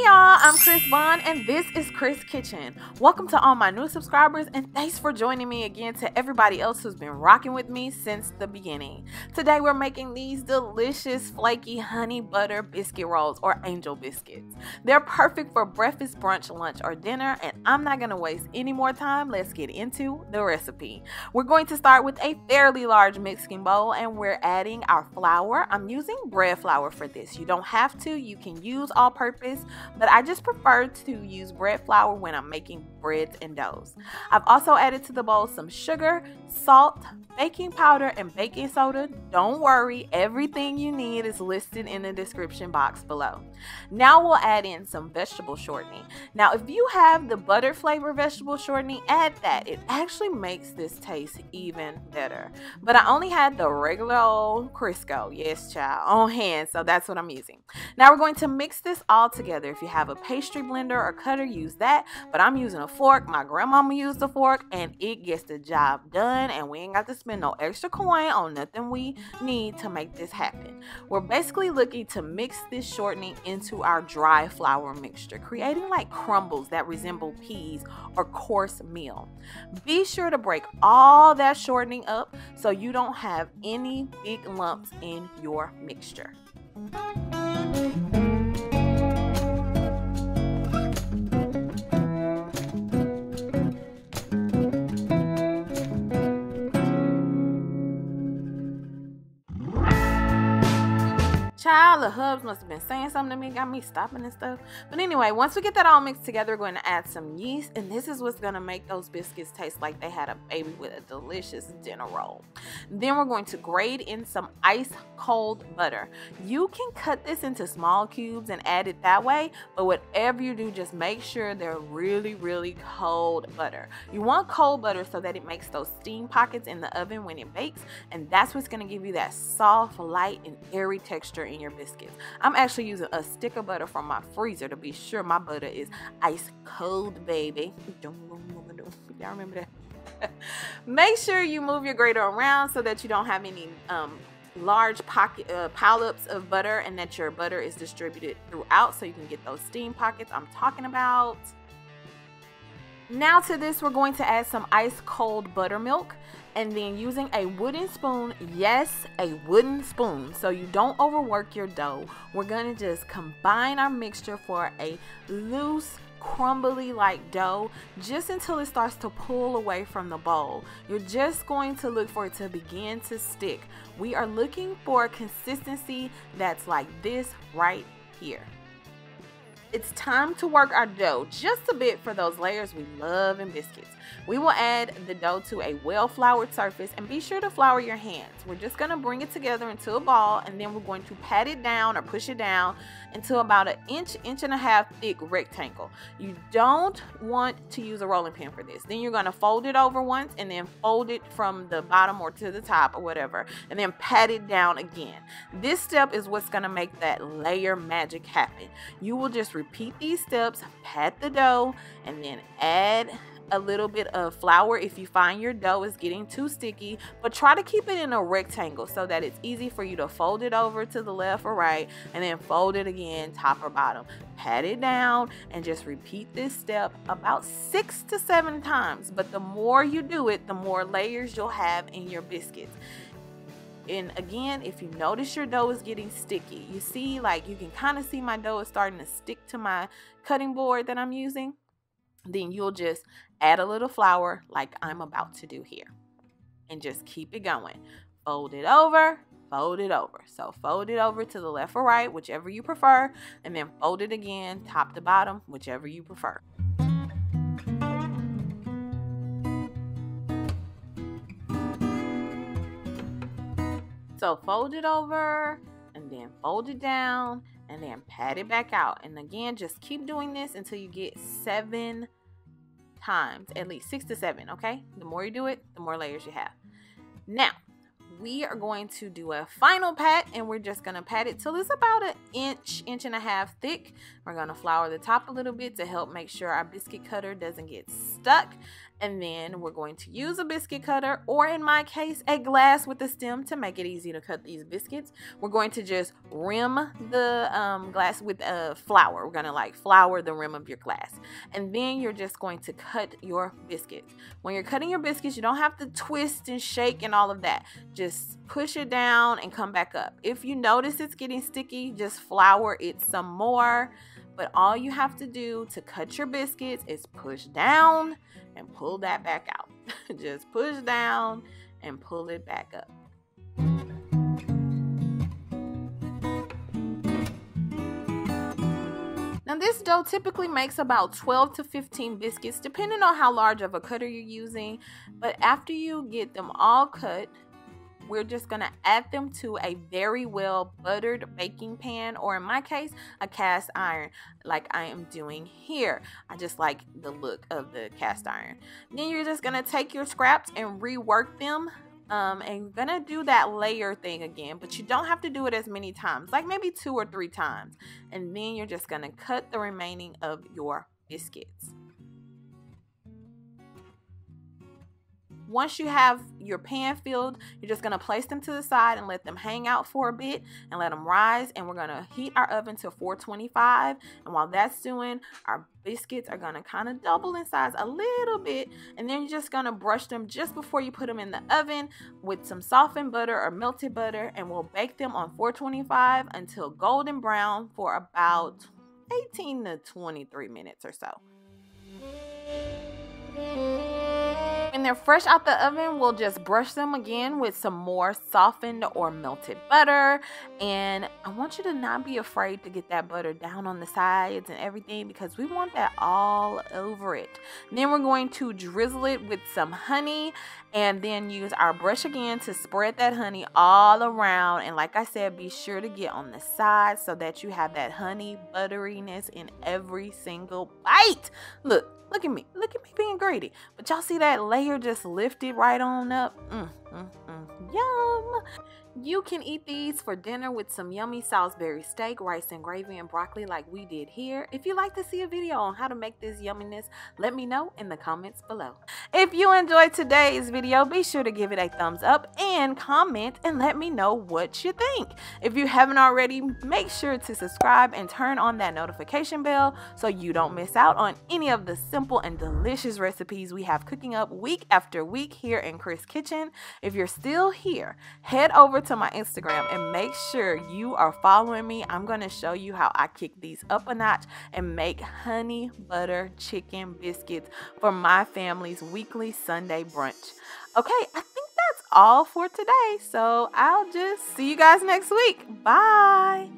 Hey y'all, I'm Chris Vaughn and this is Chris Kitchen. Welcome to all my new subscribers and thanks for joining me again to everybody else who's been rocking with me since the beginning. Today we're making these delicious flaky honey butter biscuit rolls or angel biscuits. They're perfect for breakfast, brunch, lunch, or dinner, and I'm not going to waste any more time. Let's get into the recipe. We're going to start with a fairly large mixing bowl and we're adding our flour. I'm using bread flour for this. You don't have to. You can use all-purpose, but I just prefer to use bread flour when I'm making breads and doughs. I've also added to the bowl some sugar, salt, baking powder, and baking soda. Don't worry, everything you need is listed in the description box below. Now we'll add in some vegetable shortening. Now if you have the butter flavor vegetable shortening, add that. It actually makes this taste even better. But I only had the regular old Crisco, yes child, on hand, so that's what I'm using. Now we're going to mix this all together. If you have a pastry blender or cutter, use that, but I'm using a fork. My grandmama used a fork and it gets the job done, and we ain't got to spend no extra coin on nothing we need to make this happen. We're basically looking to mix this shortening into our dry flour mixture, creating like crumbles that resemble peas or coarse meal. Be sure to break all that shortening up so you don't have any big lumps in your mixture. Child, the hubs must have been saying something to me, got me stopping and stuff. But anyway, once we get that all mixed together, we're going to add some yeast, and this is what's going to make those biscuits taste like they had a baby with a delicious dinner roll. Then we're going to grate in some ice cold butter. You can cut this into small cubes and add it that way, but whatever you do, just make sure they're really cold butter. You want cold butter so that it makes those steam pockets in the oven when it bakes, and that's what's going to give you that soft, light, and airy texture in your biscuits. I'm actually using a stick of butter from my freezer to be sure my butter is ice cold, baby. Y'all remember that? Make sure you move your grater around so that you don't have any large pile-ups of butter, and that your butter is distributed throughout so you can get those steam pockets I'm talking about. Now to this, we're going to add some ice cold buttermilk, and then using a wooden spoon, yes, a wooden spoon, so you don't overwork your dough, we're going to just combine our mixture for a loose, crumbly like dough just until it starts to pull away from the bowl. You're just going to look for it to begin to stick. We are looking for a consistency that's like this right here. It's time to work our dough just a bit for those layers we love in biscuits. We will add the dough to a well-floured surface, and be sure to flour your hands. We're just going to bring it together into a ball, and then we're going to pat it down or push it down into about an inch and a half thick rectangle. You don't want to use a rolling pin for this. Then you're going to fold it over once and then fold it from the bottom or to the top or whatever, and then pat it down again. This step is what's going to make that layer magic happen. You will just repeat these steps, pat the dough, and then add a little bit of flour if you find your dough is getting too sticky, but try to keep it in a rectangle so that it's easy for you to fold it over to the left or right, and then fold it again top or bottom. Pat it down and just repeat this step about 6 to 7 times, but the more you do it, the more layers you'll have in your biscuits. And again, if you notice your dough is getting sticky, you see, like you can kind of see my dough is starting to stick to my cutting board that I'm using, then you'll just add a little flour like I'm about to do here, and just keep it going. Fold it over, fold it over. So fold it over to the left or right, whichever you prefer, and then fold it again top to bottom, whichever you prefer. So fold it over and then fold it down and then pat it back out. And again, just keep doing this until you get 7 times, at least 6 to 7, okay? The more you do it, the more layers you have. Now, we are going to do a final pat, and we're just going to pat it till it's about an inch and a half thick. We're going to flour the top a little bit to help make sure our biscuit cutter doesn't get stuck. And then we're going to use a biscuit cutter, or in my case, a glass with a stem to make it easy to cut these biscuits. We're going to just rim the glass with flour. We're going to like flour the rim of your glass. And then you're just going to cut your biscuits. When you're cutting your biscuits, you don't have to twist and shake and all of that. Just push it down and come back up. If you notice it's getting sticky, just flour it some more. But all you have to do to cut your biscuits is push down and pull that back out. Just push down and pull it back up. Now this dough typically makes about 12 to 15 biscuits depending on how large of a cutter you're using. But after you get them all cut, we're just going to add them to a very well buttered baking pan, or in my case, a cast iron like I am doing here. I just like the look of the cast iron. Then you're just going to take your scraps and rework them. And you're going to do that layer thing again, but you don't have to do it as many times, like maybe 2 or 3 times. And then you're just going to cut the remaining of your biscuits. Once you have your pan filled, you're just going to place them to the side and let them hang out for a bit and let them rise. And we're going to heat our oven to 425. And while that's doing, our biscuits are going to kind of double in size a little bit. And then you're just going to brush them just before you put them in the oven with some softened butter or melted butter. And we'll bake them on 425 until golden brown for about 18 to 23 minutes or so. When they're fresh out the oven, we'll just brush them again with some more softened or melted butter. And I want you to not be afraid to get that butter down on the sides and everything, because we want that all over it. Then we're going to drizzle it with some honey, and then use our brush again to spread that honey all around. And like I said, be sure to get on the sides so that you have that honey butteriness in every single bite. Look at me being greedy. But y'all see that layer just lifted right on up? Yum. You can eat these for dinner with some yummy Salisbury steak, rice and gravy, and broccoli like we did here. If you'd like to see a video on how to make this yumminess, let me know in the comments below. If you enjoyed today's video, be sure to give it a thumbs up and comment and let me know what you think. If you haven't already, make sure to subscribe and turn on that notification bell so you don't miss out on any of the simple and delicious recipes we have cooking up week after week here in Chris Kitchen. If you're still here, head over to my Instagram and make sure you are following me. I'm going to show you how I kick these up a notch and make honey butter chicken biscuits for my family's weekly Sunday brunch. Okay, I think that's all for today. So I'll just see you guys next week. Bye.